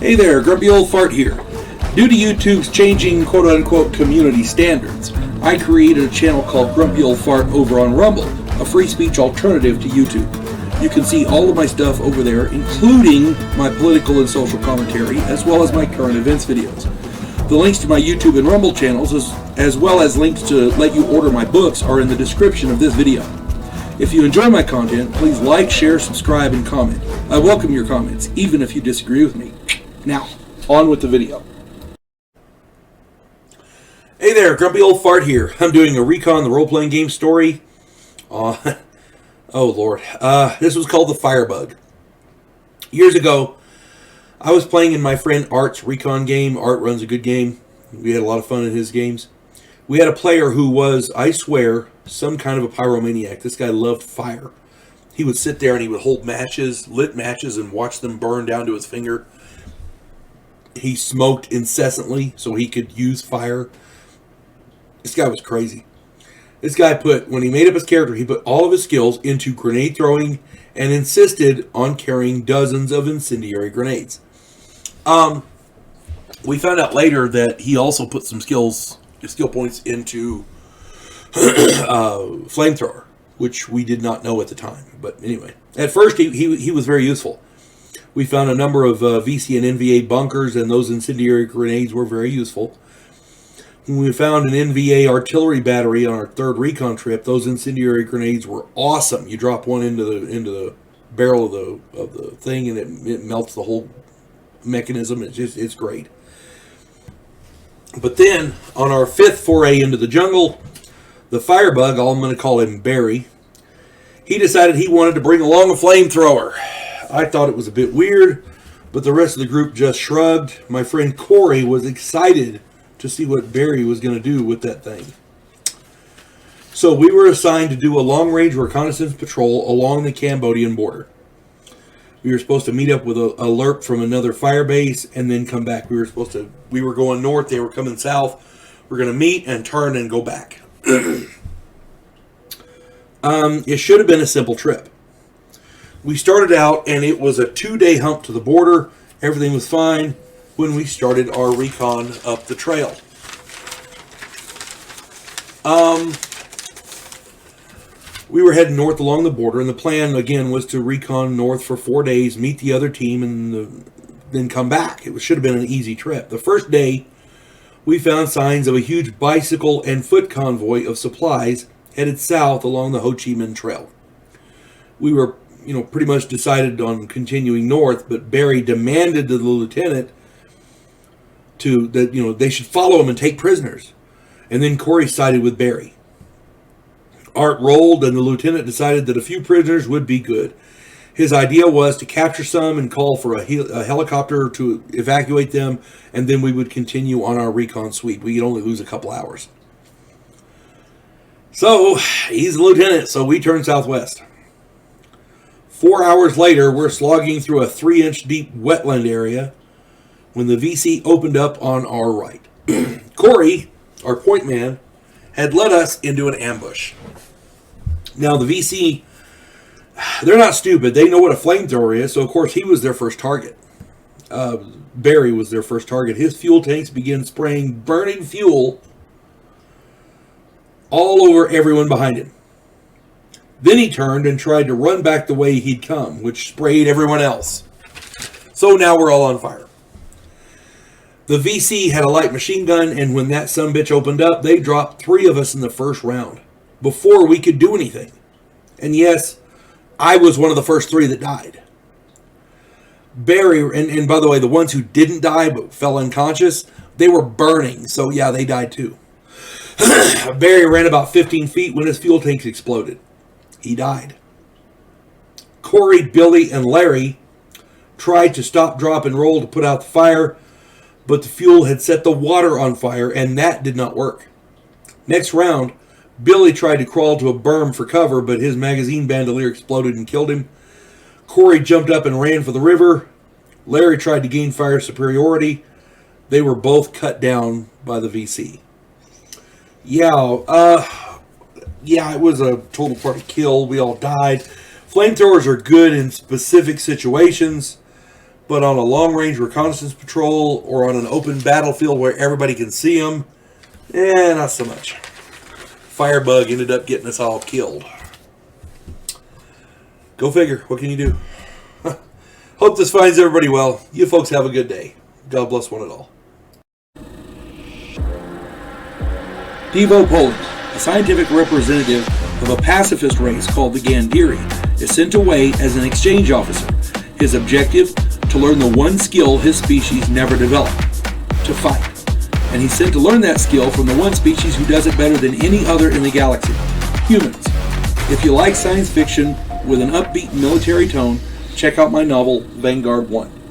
Hey there, Grumpy Old Fart here. Due to YouTube's changing quote-unquote community standards, I created a channel called Grumpy Old Fart over on Rumble, a free speech alternative to YouTube. You can see all of my stuff over there, including my political and social commentary, as well as my current events videos. The links to my YouTube and Rumble channels, as well as links to let you order my books, are in the description of this video. If you enjoy my content, please like, share, subscribe, and comment. I welcome your comments, even if you disagree with me. Now, on with the video. Hey there, Grumpy Old Fart here. I'm doing a Recon, the role-playing game story. Oh, Lord. This was called the Firebug. Years ago, I was playing in my friend Art's Recon game. Art runs a good game. We had a lot of fun in his games. We had a player who was, I swear, some kind of a pyromaniac. This guy loved fire. He would sit there and he would hold matches, lit matches, and watch them burn down to his finger. He smoked incessantly so he could use fire. This guy was crazy. This guy when he made up his character, he put all of his skills into grenade throwing and insisted on carrying dozens of incendiary grenades. We found out later that he also put some skill points into flamethrower, which we did not know at the time. But anyway, at first he was very useful. We found a number of VC and NVA bunkers, and those incendiary grenades were very useful. When we found an NVA artillery battery on our third recon trip, those incendiary grenades were awesome. You drop one into the barrel of the thing, and it melts the whole mechanism. It's great. But then, on our fifth foray into the jungle, the Firebug, I'm going to call him Barry, he decided he wanted to bring along a flamethrower. I thought it was a bit weird, but the rest of the group just shrugged. My friend Corey was excited to see what Barry was going to do with that thing. So we were assigned to do a long-range reconnaissance patrol along the Cambodian border. We were supposed to meet up with a LRP from another fire base and then come back. We were going north, they were coming south. We're going to meet and turn and go back. It should have been a simple trip. We started out, and it was a 2-day hump to the border. Everything was fine when we started our recon up the trail. We were heading north along the border, and the plan, again, was to recon north for 4 days, meet the other team, and then come back. It should have been an easy trip. The first day, we found signs of a huge bicycle and foot convoy of supplies headed south along the Ho Chi Minh Trail. We were pretty much decided on continuing north, but Barry demanded to the lieutenant that they should follow him and take prisoners. And then Corey sided with Barry. Art rolled, and the lieutenant decided that a few prisoners would be good. His idea was to capture some and call for a helicopter to evacuate them, and then we would continue on our recon sweep. We could only lose a couple hours. So, he's the lieutenant, so we turn southwest. 4 hours later, we're slogging through a 3-inch deep wetland area when the VC opened up on our right. Corey, our point man, had led us into an ambush. Now, the VC, they're not stupid. They know what a flamethrower is, so of course he was their first target. Barry was their first target. His fuel tanks began spraying burning fuel all over everyone behind him. Then he turned and tried to run back the way he'd come, which sprayed everyone else. So now we're all on fire. The VC had a light machine gun, and when that sumbitch opened up, they dropped 3 of us in the first round before we could do anything. And yes, I was one of the first 3 that died. Barry, and by the way, the ones who didn't die but fell unconscious, they were burning, so yeah, they died too. Barry ran about 15 feet when his fuel tanks exploded. He died. Corey, Billy, and Larry tried to stop, drop, and roll to put out the fire, but the fuel had set the water on fire, and that did not work. Next round, Billy tried to crawl to a berm for cover, but his magazine bandolier exploded and killed him. Corey jumped up and ran for the river. Larry tried to gain fire superiority. They were both cut down by the VC. Yeah, it was a total party kill. We all died. Flamethrowers are good in specific situations, But on a long-range reconnaissance patrol or on an open battlefield where everybody can see them, not so much. Firebug ended up getting us all killed. Go figure. What can you do? Hope this finds everybody well. You folks have a good day. God bless one and all. Devo Poland, a scientific representative of a pacifist race called the Gandhiri, is sent away as an exchange officer. His objective? To learn the one skill his species never developed, to fight. And he's sent to learn that skill from the one species who does it better than any other in the galaxy, humans. If you like science fiction with an upbeat military tone, check out my novel, Vanguard 1.